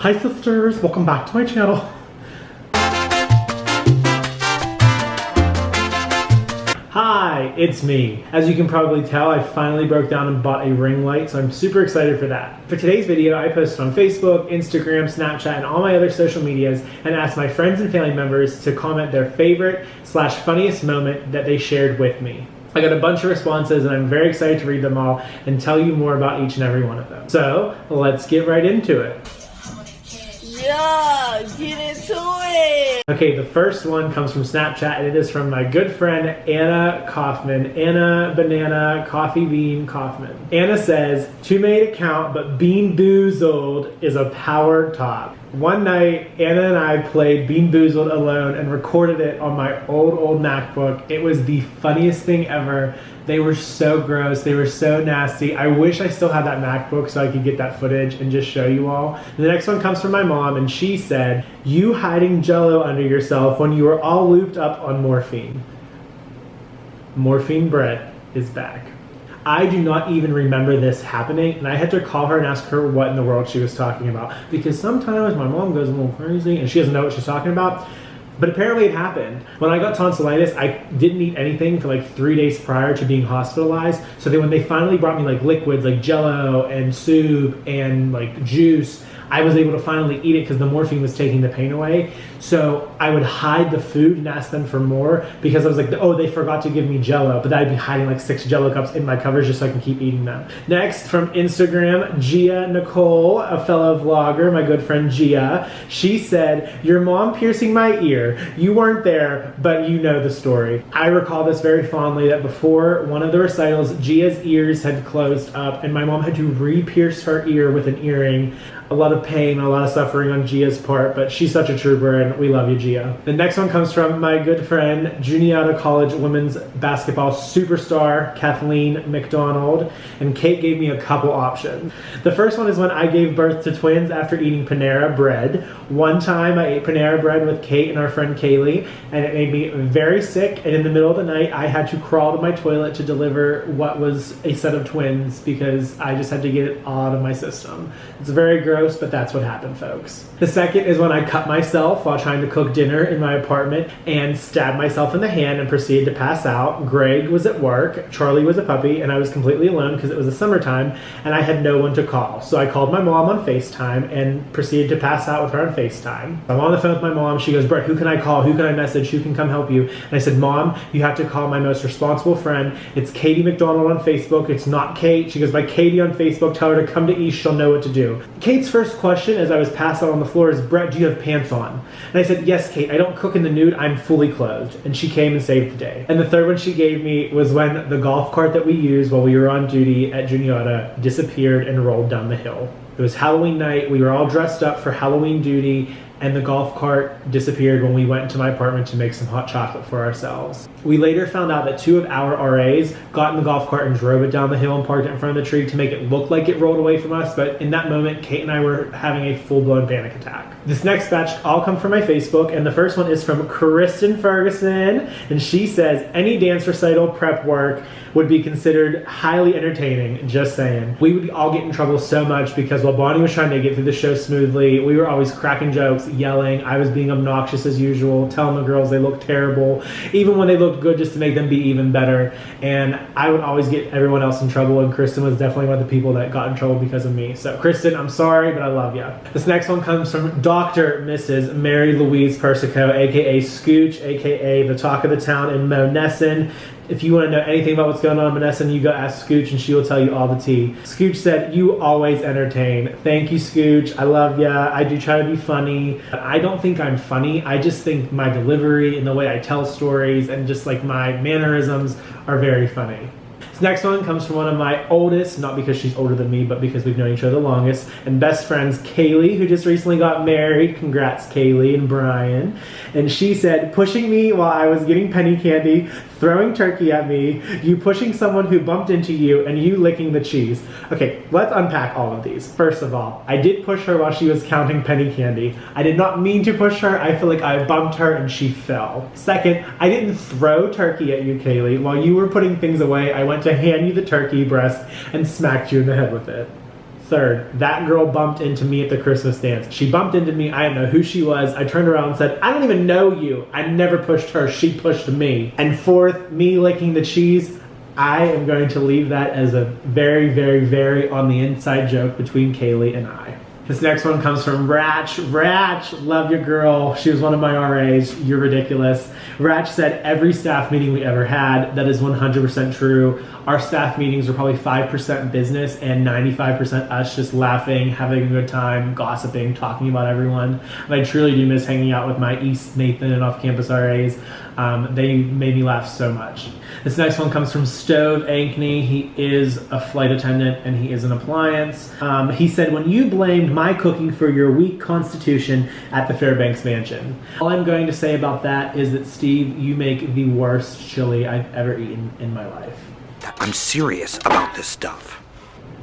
Hi sisters, welcome back to my channel. Hi, it's me. As you can probably tell, I finally broke down and bought a ring light, so I'm super excited for that. For today's video, I posted on Facebook, Instagram, Snapchat, and all my other social medias and asked my friends and family members to comment their favorite / funniest moment that they shared with me. I got a bunch of responses and I'm very excited to read them all and tell you more about each and every one of them. So, let's get right into it. Yeah, get into it! Okay, the first one comes from Snapchat and it is from my good friend Anna Kaufman. Anna Banana Coffee Bean Kaufman. Anna says, "2-made account, but being boozled is a power top." One night, Anna and I played Bean Boozled alone and recorded it on my old MacBook. It was the funniest thing ever. They were so gross. They were so nasty. I wish I still had that MacBook so I could get that footage and just show you all. The next one comes from my mom and she said, "You hiding Jello under yourself when you were all looped up on morphine." Morphine Brett is back. I do not even remember this happening, and I had to call her and ask her what in the world she was talking about, because sometimes my mom goes a little crazy and she doesn't know what she's talking about. But apparently it happened. When I got tonsillitis, I didn't eat anything for like 3 days prior to being hospitalized. So then when they finally brought me like liquids like Jello and soup and like juice, I was able to finally eat it because the morphine was taking the pain away. So I would hide the food and ask them for more because I was like, oh, they forgot to give me Jello, but I'd be hiding like 6 Jello cups in my covers just so I can keep eating them. Next, from Instagram, Gia Nicole, a fellow vlogger, my good friend Gia. She said, "Your mom piercing my ear. You weren't there, but you know the story." I recall this very fondly that before one of the recitals, Gia's ears had closed up and my mom had to re-pierce her ear with an earring. A lot of pain, a lot of suffering on Gia's part, but she's such a trooper and we love you, Gia. The next one comes from my good friend, Juniata College women's basketball superstar, Kathleen McDonald, and Kate gave me a couple options. The first one is when I gave birth to twins after eating Panera bread. One time I ate Panera bread with Kate and our friend Kayleigh, and it made me very sick, and in the middle of the night I had to crawl to my toilet to deliver what was a set of twins because I just had to get it all out of my system. It's very gross, but that's what happened, folks. The second is when I cut myself while trying to cook dinner in my apartment and stabbed myself in the hand and proceeded to pass out. Greg was at work, Charlie was a puppy, and I was completely alone because it was the summertime and I had no one to call. So I called my mom on FaceTime and proceeded to pass out with her on FaceTime. I'm on the phone with my mom. She goes, "Brett, who can I call? Who can I message? Who can come help you?" And I said, "Mom, you have to call my most responsible friend. It's Katie McDonald on Facebook. It's not Kate." She goes, "By Katie on Facebook. Tell her to come to East. She'll know what to do." Kate's first question as I was passed out on the floor is, "Brett, do you have pants on?" And I said, "Yes, Kate, I don't cook in the nude, I'm fully clothed." And she came and saved the day. And the third one she gave me was when the golf cart that we used while we were on duty at Juniata disappeared and rolled down the hill. It was Halloween night, we were all dressed up for Halloween duty, and the golf cart disappeared when we went into my apartment to make some hot chocolate for ourselves. We later found out that 2 of our RAs got in the golf cart and drove it down the hill and parked it in front of the tree to make it look like it rolled away from us, but in that moment, Kate and I were having a full-blown panic attack. This next batch all come from my Facebook, and the first one is from Kristen Ferguson, and she says, "Any dance recital prep work would be considered highly entertaining, just saying." We would all get in trouble so much because while Bonnie was trying to get through the show smoothly, we were always cracking jokes, yelling. I was being obnoxious as usual, telling the girls they looked terrible, even when they looked good, just to make them be even better. And I would always get everyone else in trouble, and Kristen was definitely one of the people that got in trouble because of me. So Kristen, I'm sorry, but I love you. This next one comes from Dr. Mrs. Mary Louise Persico, aka Scooch, aka the talk of the town in Monessen. If you want to know anything about what's going on in Vanessa, you go ask Scooch and she will tell you all the tea. Scooch said, "You always entertain." Thank you, Scooch. I love ya. I do try to be funny. I don't think I'm funny. I just think my delivery and the way I tell stories and just like my mannerisms are very funny. This next one comes from one of my oldest, not because she's older than me, but because we've known each other the longest, and best friends, Kayleigh, who just recently got married. Congrats, Kayleigh and Brian. And she said, "Pushing me while I was getting penny candy, throwing turkey at me, you pushing someone who bumped into you, and you licking the cheese." Okay, let's unpack all of these. First of all, I did push her while she was counting penny candy. I did not mean to push her. I feel like I bumped her and she fell. Second, I didn't throw turkey at you, Kayleigh. While you were putting things away, I went to hand you the turkey breast and smacked you in the head with it. 3rd, that girl bumped into me at the Christmas dance. She bumped into me. I didn't know who she was. I turned around and said, I don't even know you. I never pushed her. She pushed me. And 4th, me licking the cheese. I am going to leave that as a very, very, very on the inside joke between Kayleigh and I. This next one comes from Ratch. Ratch, love your girl. She was one of my RAs. You're ridiculous. Ratch said every staff meeting we ever had. That is 100% true. Our staff meetings are probably 5% business and 95% us just laughing, having a good time, gossiping, talking about everyone. And I truly do miss hanging out with my East Nathan and off-campus RAs. They made me laugh so much. This next one comes from Stove Ankney. He is a flight attendant and he is an appliance. He said, when you blamed my cooking for your weak constitution at the Fairbanks Mansion. All I'm going to say about that is that, Steve, you make the worst chili I've ever eaten in my life. I'm serious about this stuff.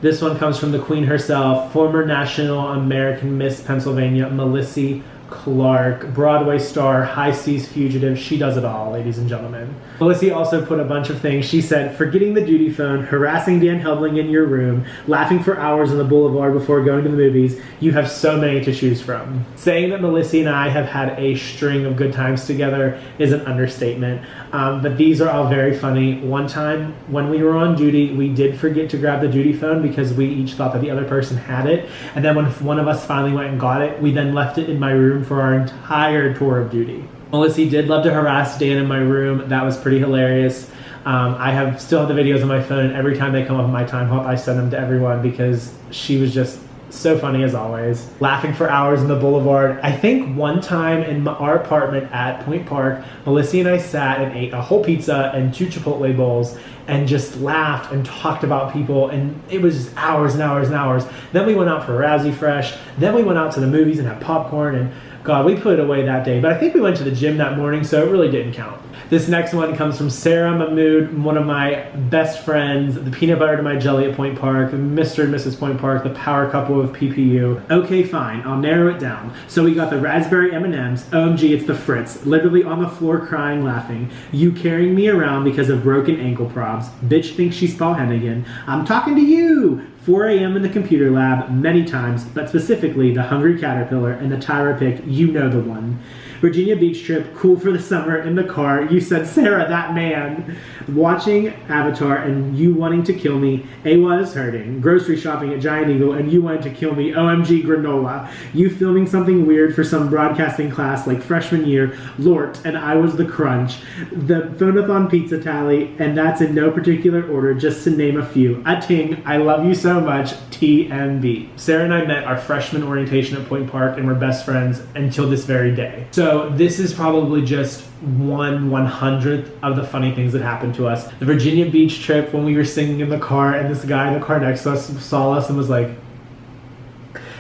This one comes from the queen herself, former National American Miss Pennsylvania, Melissa Clark, Broadway star, High Seas fugitive. She does it all, ladies and gentlemen. Melissa also put a bunch of things. She said, forgetting the duty phone, harassing Dan Helbling in your room, laughing for hours on the boulevard before going to the movies. You have so many to choose from. Saying that Melissa and I have had a string of good times together is an understatement. But these are all very funny. One time when we were on duty, we did forget to grab the duty phone because we each thought that the other person had it. And then when one of us finally went and got it, we then left it in my room for our entire tour of duty. Melissa did love to harass Dan in my room. That was pretty hilarious. I still have the videos on my phone, and every time they come up on my time hop, I send them to everyone because she was just so funny as always. Laughing for hours in the boulevard. I think one time in our apartment at Point Park, Melissa and I sat and ate a whole pizza and 2 Chipotle bowls and just laughed and talked about people, and it was just hours and hours and hours. Then we went out for Razzie Fresh. Then we went out to the movies and had popcorn, and God, we put it away that day. But I think we went to the gym that morning, so it really didn't count. This next one comes from Sarah Mahmood, one of my best friends, the peanut butter to my jelly at Point Park, Mr. and Mrs. Point Park, the power couple of PPU. Okay, fine, I'll narrow it down. So we got the raspberry M&Ms. OMG, it's the Fritz. Literally on the floor crying, laughing. You carrying me around because of broken ankle probs. Bitch thinks she's Paul Hennigan. I'm talking to you! 4 a.m. in the computer lab many times, but specifically the Hungry Caterpillar and the Tyra pick, you know the one. Virginia Beach trip, cool for the summer, in the car. You said, Sarah, that man. Watching Avatar and you wanting to kill me. AWA is hurting. Grocery shopping at Giant Eagle and you wanted to kill me. OMG granola. You filming something weird for some broadcasting class like freshman year. Lort, and I was the crunch. The Phonathon pizza tally, and that's in no particular order, just to name a few. A ting, I love you so much. TMB. Sarah and I met our freshman orientation at Point Park and we're best friends until this very day. So this is probably just 1/100th of the funny things that happened to us. The Virginia Beach trip when we were singing in the car and this guy in the car next to us saw us and was like,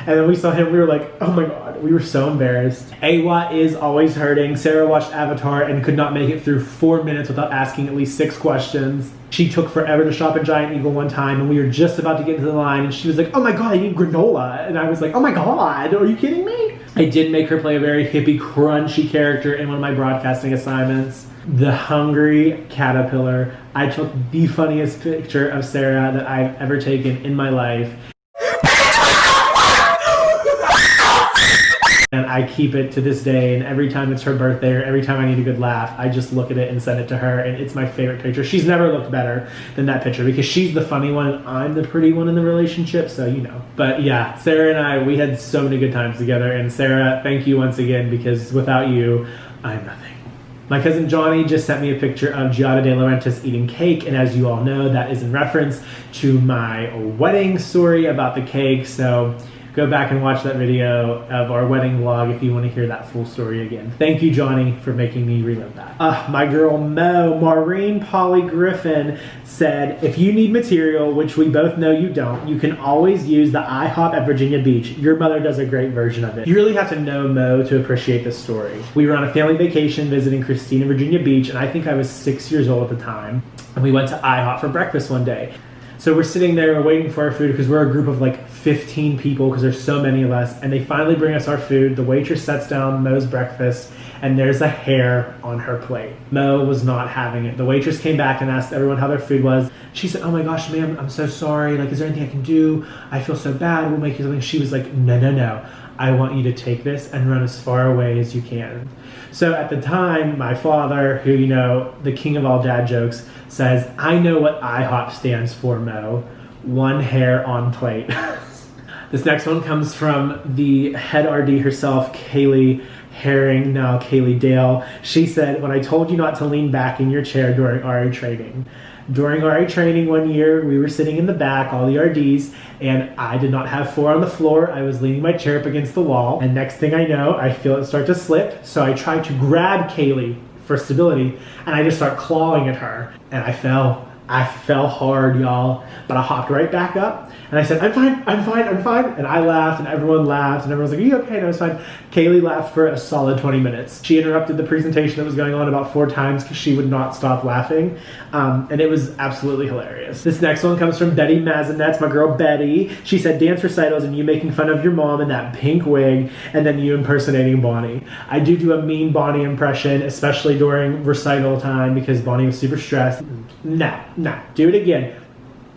and then we saw him, we were like, oh my God, we were so embarrassed. AWA is always hurting. Sarah watched Avatar and could not make it through 4 minutes without asking at least 6 questions. She took forever to shop at Giant Eagle one time and we were just about to get into the line and she was like, oh my God, I need granola. And I was like, oh my God, are you kidding me? I did make her play a very hippie, crunchy character in one of my broadcasting assignments. The Hungry Caterpillar. I took the funniest picture of Sarah that I've ever taken in my life. And I keep it to this day, and every time it's her birthday or every time I need a good laugh, I just look at it and send it to her, and it's my favorite picture. She's never looked better than that picture because she's the funny one and I'm the pretty one in the relationship, so you know. But yeah, Sarah and I, we had so many good times together, and Sarah, thank you once again because without you, I'm nothing. My cousin Johnny just sent me a picture of Giada De Laurentiis eating cake, and as you all know, that is in reference to my wedding story about the cake, so go back and watch that video of our wedding vlog if you want to hear that full story again. Thank you, Johnny, for making me relive that. My girl Maureen Polly Griffin said, if you need material, which we both know you don't, you can always use the IHOP at Virginia Beach. Your mother does a great version of it. You really have to know Mo to appreciate this story. We were on a family vacation visiting Christine in Virginia Beach, and I think I was 6 years old at the time. And we went to IHOP for breakfast one day. So we're sitting there waiting for our food because we're a group of like 15 people because there's so many of us, and they finally bring us our food. The waitress sets down Mo's breakfast and there's a hair on her plate. Mo was not having it. The waitress came back and asked everyone how their food was. She said, "Oh my gosh, ma'am, I'm so sorry. Like, is there anything I can do? I feel so bad. We'll make you something." She was like, no. I want you to take this and run as far away as you can. So at the time, my father, who, you know, the king of all dad jokes, says, "I know what IHOP stands for, Mo. One hair on plate." This next one comes from the head RD herself, Kayleigh Herring, now Kayleigh Dale. She said, "When I told you not to lean back in your chair during RA training." During RA training one year, we were sitting in the back, all the RDs, and I did not have 4 on the floor. I was leaning my chair up against the wall, and next thing I know, I feel it start to slip. So I tried to grab Kayleigh for stability, and I just start clawing at her, and I fell. I fell hard, y'all, but I hopped right back up, and I said, I'm fine. And I laughed, and everyone laughed, and everyone was like, "Are you okay?" And I was fine. Kayleigh laughed for a solid 20 minutes. She interrupted the presentation that was going on about 4 times because she would not stop laughing, and it was absolutely hilarious. This next one comes from Betty Mazinetz, my girl Betty. She said, "Dance recitals and you making fun of your mom in that pink wig, and then you impersonating Bonnie." I do a mean Bonnie impression, especially during recital time because Bonnie was super stressed. No, do it again.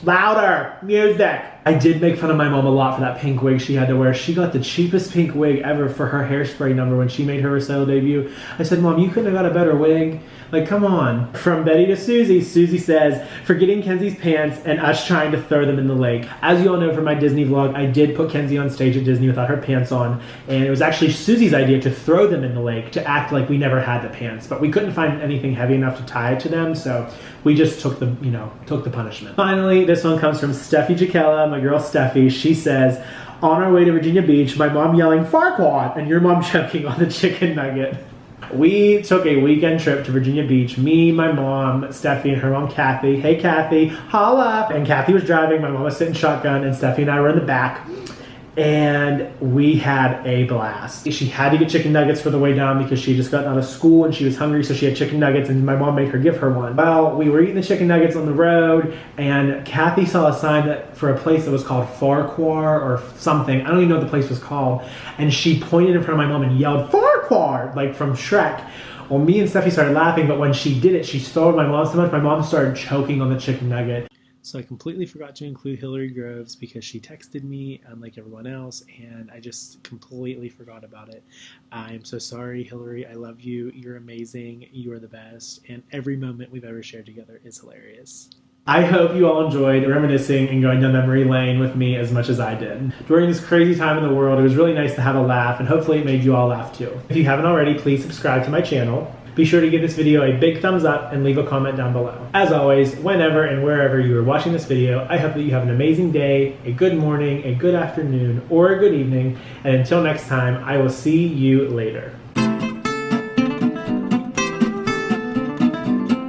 Louder, music. I did make fun of my mom a lot for that pink wig she had to wear. She got the cheapest pink wig ever for her hairspray number when she made her recital debut. I said, "Mom, you couldn't have got a better wig. Like, come on." From Betty to Susie, Susie says, "Forgetting Kenzie's pants and us trying to throw them in the lake." As you all know from my Disney vlog, I did put Kenzie on stage at Disney without her pants on, and it was actually Susie's idea to throw them in the lake to act like we never had the pants, but we couldn't find anything heavy enough to tie it to them, so we just took the punishment. Finally, this one comes from Steffi Jacella, my girl Steffi. She says, "On our way to Virginia Beach, my mom yelling Farquaad and your mom choking on the chicken nugget." We took a weekend trip to Virginia Beach. Me, my mom, Steffi, and her mom, Kathy. Hey, Kathy, holla! And Kathy was driving, my mom was sitting shotgun, and Steffi and I were in the back. And we had a blast. She had to get chicken nuggets for the way down because she had just gotten out of school and she was hungry, so she had chicken nuggets, and my mom made her give her one. Well, we were eating the chicken nuggets on the road, and Kathy saw a sign that for a place that was called Farquhar or something. I don't even know what the place was called. And she pointed in front of my mom and yelled, "Farquhar!" like from Shrek. Well, me and Steffi started laughing, but when she did it, she startled my mom so much, my mom started choking on the chicken nugget. So I completely forgot to include Hillary Groves because she texted me unlike everyone else, and I just completely forgot about it. I'm so sorry, Hillary. I love you. You're amazing. You are the best. And every moment we've ever shared together is hilarious. I hope you all enjoyed reminiscing and going down memory lane with me as much as I did. During this crazy time in the world, it was really nice to have a laugh, and hopefully it made you all laugh too. If you haven't already, please subscribe to my channel. Be sure to give this video a big thumbs up and leave a comment down below. As always, whenever and wherever you are watching this video, I hope that you have an amazing day, a good morning, a good afternoon, or a good evening. And until next time, I will see you later.